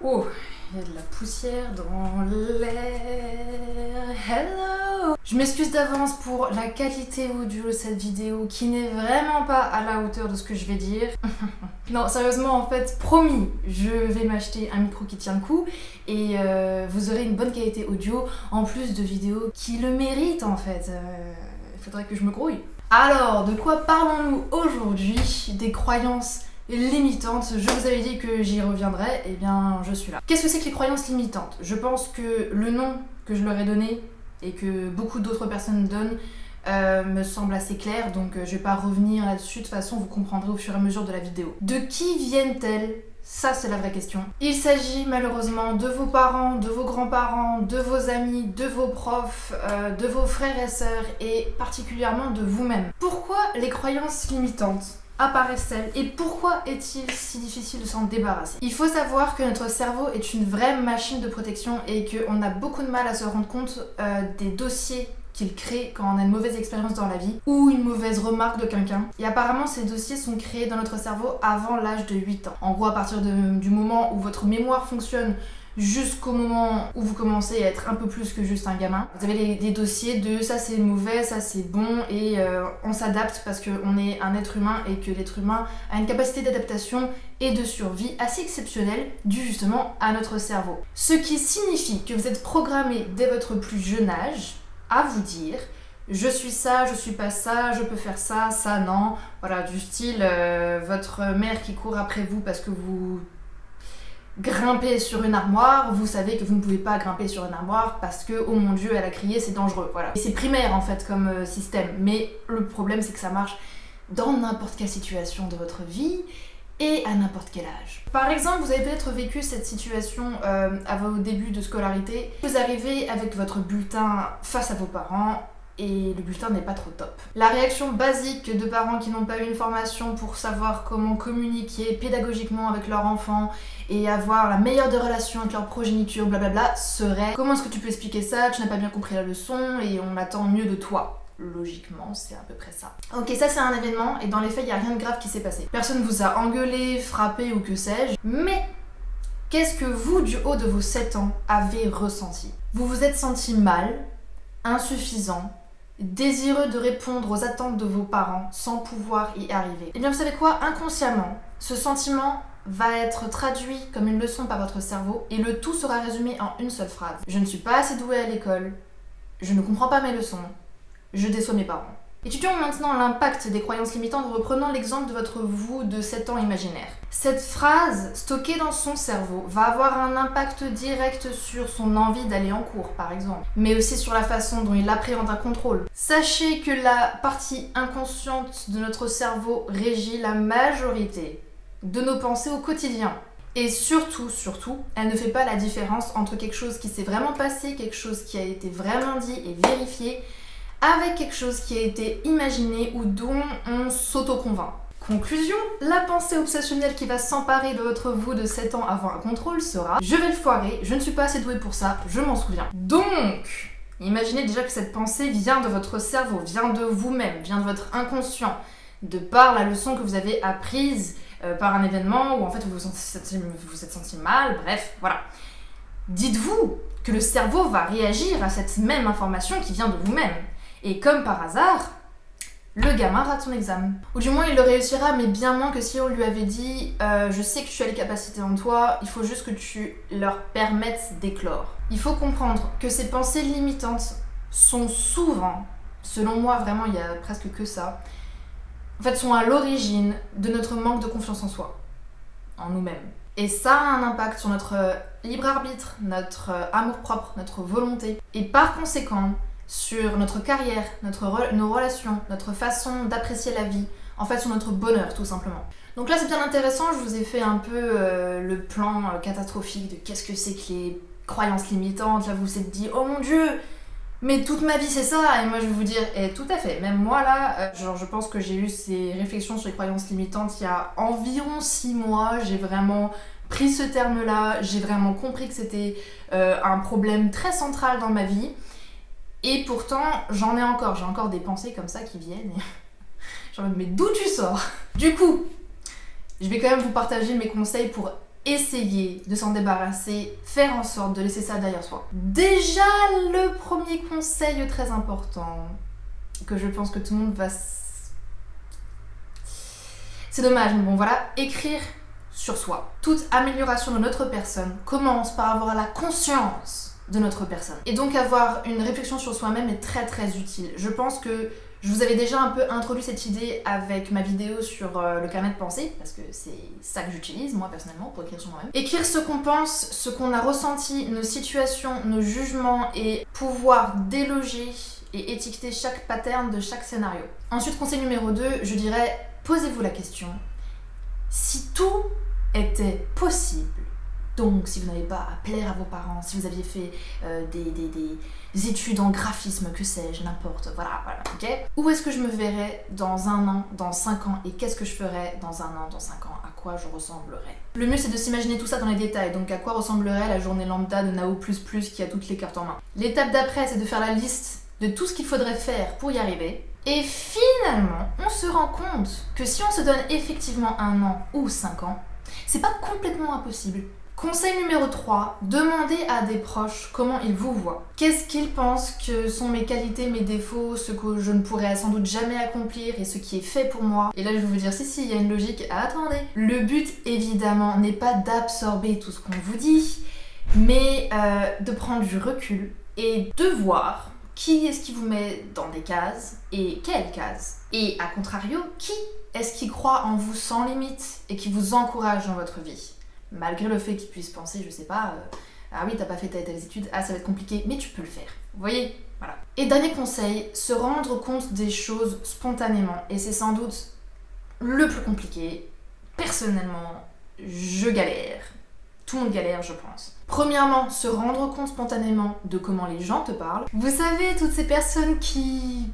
Oh, il y a de la poussière dans l'air. Hello! Je m'excuse d'avance pour la qualité audio de cette vidéo qui n'est vraiment pas à la hauteur de ce que je vais dire. Non, sérieusement, en fait, promis, je vais m'acheter un micro qui tient le coup et vous aurez une bonne qualité audio en plus de vidéos qui le méritent en fait. Il faudrait que je me grouille. Alors, de quoi parlons-nous aujourd'hui? Des croyances limitantes. Je vous avais dit que j'y reviendrai, et bien je suis là. Qu'est-ce que c'est que les croyances limitantes? Je pense que le nom que je leur ai donné et que beaucoup d'autres personnes donnent me semble assez clair, donc je vais pas revenir là-dessus, de toute façon vous comprendrez au fur et à mesure de la vidéo. De qui viennent-elles? Ça c'est la vraie question. Il s'agit malheureusement de vos parents, de vos grands-parents, de vos amis, de vos profs, de vos frères et sœurs et particulièrement de vous-même. Pourquoi les croyances limitantes apparaissent-elles et pourquoi est-il si difficile de s'en débarrasser? Il faut savoir que notre cerveau est une vraie machine de protection et qu'on a beaucoup de mal à se rendre compte des dossiers qu'il crée quand on a une mauvaise expérience dans la vie ou une mauvaise remarque de quelqu'un. Et apparemment ces dossiers sont créés dans notre cerveau avant l'âge de 8 ans. En gros, à partir du moment où votre mémoire fonctionne jusqu'au moment où vous commencez à être un peu plus que juste un gamin. Vous avez des dossiers de ça c'est mauvais, ça c'est bon et on s'adapte parce qu'on est un être humain et que l'être humain a une capacité d'adaptation et de survie assez exceptionnelle due justement à notre cerveau. Ce qui signifie que vous êtes programmé dès votre plus jeune âge à vous dire je suis ça, je suis pas ça, je peux faire ça, ça non. Voilà, du style votre mère qui court après vous parce que vous grimpez sur une armoire, vous savez que vous ne pouvez pas grimper sur une armoire parce que, oh mon dieu, elle a crié, c'est dangereux, voilà. Et c'est primaire en fait comme système, mais le problème c'est que ça marche dans n'importe quelle situation de votre vie et à n'importe quel âge. Par exemple, vous avez peut-être vécu cette situation à vos débuts de scolarité. Vous arrivez avec votre bulletin face à vos parents et le bulletin n'est pas trop top. La réaction basique de parents qui n'ont pas eu une formation pour savoir comment communiquer pédagogiquement avec leur enfant et avoir la meilleure des relations avec leur progéniture, blablabla, serait comment est-ce que tu peux expliquer ça? Tu n'as pas bien compris la leçon et on attend mieux de toi. Logiquement, c'est à peu près ça. Ok, ça c'est un événement et dans les faits, il n'y a rien de grave qui s'est passé. Personne vous a engueulé, frappé ou que sais-je. Mais qu'est-ce que vous, du haut de vos 7 ans, avez ressenti? Vous vous êtes senti mal, insuffisant, désireux de répondre aux attentes de vos parents sans pouvoir y arriver. Et bien vous savez quoi? Inconsciemment, ce sentiment va être traduit comme une leçon par votre cerveau et le tout sera résumé en une seule phrase. Je ne suis pas assez douée à l'école, je ne comprends pas mes leçons, je déçois mes parents. Étudions maintenant l'impact des croyances limitantes en reprenant l'exemple de votre vous de 7 ans imaginaire. Cette phrase, stockée dans son cerveau, va avoir un impact direct sur son envie d'aller en cours, par exemple, mais aussi sur la façon dont il appréhende un contrôle. Sachez que la partie inconsciente de notre cerveau régit la majorité de nos pensées au quotidien. Et surtout, elle ne fait pas la différence entre quelque chose qui s'est vraiment passé, quelque chose qui a été vraiment dit et vérifié, avec quelque chose qui a été imaginé ou dont on s'auto-convainc. Conclusion, la pensée obsessionnelle qui va s'emparer de votre vous de 7 ans avant un contrôle sera « Je vais le foirer, je ne suis pas assez douée pour ça, je m'en souviens ». Donc, imaginez déjà que cette pensée vient de votre cerveau, vient de vous-même, vient de votre inconscient, de par la leçon que vous avez apprise par un événement où en fait vous vous êtes senti mal, bref, voilà. Dites-vous que le cerveau va réagir à cette même information qui vient de vous-même. Et comme par hasard, le gamin rate son examen. Ou du moins il le réussira, mais bien moins que si on lui avait dit je sais que tu as les capacités en toi, il faut juste que tu leur permettes d'éclore. Il faut comprendre que ces pensées limitantes sont souvent, selon moi vraiment il y a presque que ça, en fait sont à l'origine de notre manque de confiance en soi, en nous-mêmes. Et ça a un impact sur notre libre arbitre, notre amour-propre, notre volonté. Et par conséquent, sur notre carrière, nos relations, notre façon d'apprécier la vie, en fait sur notre bonheur tout simplement. Donc là c'est bien intéressant, je vous ai fait un peu le plan catastrophique de qu'est-ce que c'est que les croyances limitantes. Là vous vous êtes dit oh mon dieu, mais toute ma vie c'est ça. Et moi je vais vous dire tout à fait, même moi là, je pense que j'ai eu ces réflexions sur les croyances limitantes il y a environ 6 mois. J'ai vraiment pris ce terme là, j'ai vraiment compris que c'était un problème très central dans ma vie. Et pourtant, j'ai encore des pensées comme ça qui viennent. Et genre, mais d'où tu sors? Du coup, je vais quand même vous partager mes conseils pour essayer de s'en débarrasser, faire en sorte de laisser ça derrière soi. Déjà, le premier conseil très important, que je pense que tout le monde va... C'est dommage, mais bon voilà, écrire sur soi. Toute amélioration de notre personne commence par avoir la conscience de notre personne. Et donc avoir une réflexion sur soi-même est très très utile. Je pense que je vous avais déjà un peu introduit cette idée avec ma vidéo sur le carnet de pensée, parce que c'est ça que j'utilise moi personnellement pour écrire sur moi-même. Écrire ce qu'on pense, ce qu'on a ressenti, nos situations, nos jugements et pouvoir déloger et étiqueter chaque pattern de chaque scénario. Ensuite, conseil numéro 2, je dirais, posez-vous la question, si tout était possible, donc si vous n'avez pas à plaire à vos parents, si vous aviez fait des études en graphisme, que sais-je, n'importe, voilà, ok. Où est-ce que je me verrais dans 1 an, dans 5 ans, et qu'est-ce que je ferais dans 1 an, dans 5 ans, à quoi je ressemblerais? Le mieux c'est de s'imaginer tout ça dans les détails, donc à quoi ressemblerait la journée lambda de Nao++ qui a toutes les cartes en main. L'étape d'après c'est de faire la liste de tout ce qu'il faudrait faire pour y arriver. Et finalement, on se rend compte que si on se donne effectivement 1 an ou 5 ans, c'est pas complètement impossible. Conseil numéro 3, demandez à des proches comment ils vous voient. Qu'est-ce qu'ils pensent que sont mes qualités, mes défauts, ce que je ne pourrais sans doute jamais accomplir et ce qui est fait pour moi. Et là je vais vous dire, si, il y a une logique, attendez. Le but évidemment n'est pas d'absorber tout ce qu'on vous dit, mais de prendre du recul et de voir qui est-ce qui vous met dans des cases et quelles cases. Et à contrario, qui est-ce qui croit en vous sans limite et qui vous encourage dans votre vie. Malgré le fait qu'ils puissent penser, je sais pas, ah oui, t'as pas fait telle étude, ah ça va être compliqué, mais tu peux le faire. Vous voyez? Voilà. Et dernier conseil, se rendre compte des choses spontanément. Et c'est sans doute le plus compliqué. Personnellement, je galère. Tout le monde galère, je pense. Premièrement, se rendre compte spontanément de comment les gens te parlent. Vous savez, toutes ces personnes qui...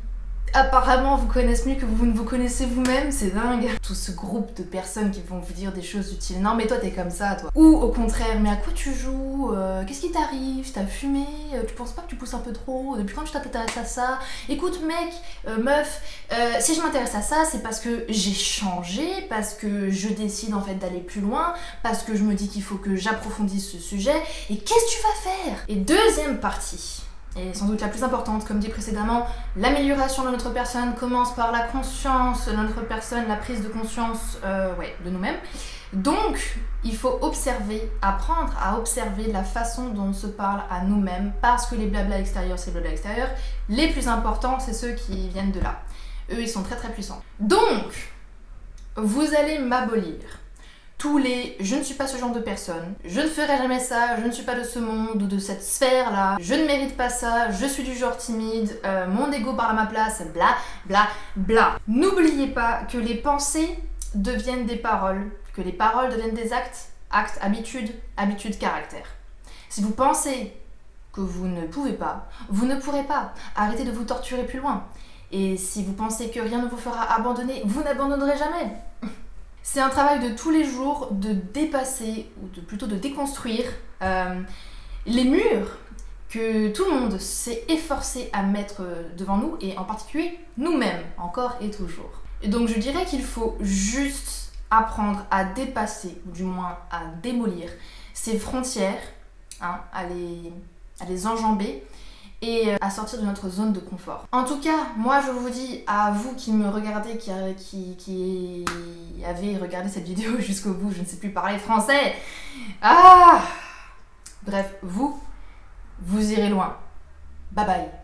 apparemment vous connaissent mieux que vous ne vous connaissez vous-même, c'est dingue. Tout ce groupe de personnes qui vont vous dire des choses utiles. Non mais toi t'es comme ça toi. Ou au contraire, mais à quoi tu joues? Qu'est-ce qui t'arrive? T'as fumé? Tu penses pas que tu pousses un peu trop? Depuis quand tu t'intéresses à ça? Écoute mec, meuf, si je m'intéresse à ça, c'est parce que j'ai changé, parce que je décide en fait d'aller plus loin, parce que je me dis qu'il faut que j'approfondisse ce sujet. Et qu'est-ce que tu vas faire? Et deuxième partie, et sans doute la plus importante, comme dit précédemment, l'amélioration de notre personne commence par la conscience de notre personne, la prise de conscience de nous-mêmes. Donc, il faut observer, apprendre à observer la façon dont on se parle à nous-mêmes, parce que les blabla extérieurs, c'est blabla extérieur. Les plus importants, c'est ceux qui viennent de là. Eux, ils sont très très puissants. Donc, vous allez m'abolir tous les « je ne suis pas ce genre de personne, je ne ferai jamais ça, je ne suis pas de ce monde ou de cette sphère-là, je ne mérite pas ça, je suis du genre timide, mon ego parle à ma place, bla bla bla ». N'oubliez pas que les pensées deviennent des paroles, que les paroles deviennent des actes, actes, habitudes, habitudes, caractère. Si vous pensez que vous ne pouvez pas, vous ne pourrez pas. Arrêtez de vous torturer plus loin. Et si vous pensez que rien ne vous fera abandonner, vous n'abandonnerez jamais. C'est un travail de tous les jours de dépasser, ou plutôt de déconstruire les murs que tout le monde s'est efforcé à mettre devant nous, et en particulier nous-mêmes, encore et toujours. Et donc je dirais qu'il faut juste apprendre à dépasser, ou du moins à démolir ces frontières, à les enjamber, et à sortir de notre zone de confort. En tout cas, moi je vous dis à vous qui me regardez, qui avez regardé cette vidéo jusqu'au bout, je ne sais plus parler français. Bref, vous irez loin. Bye bye.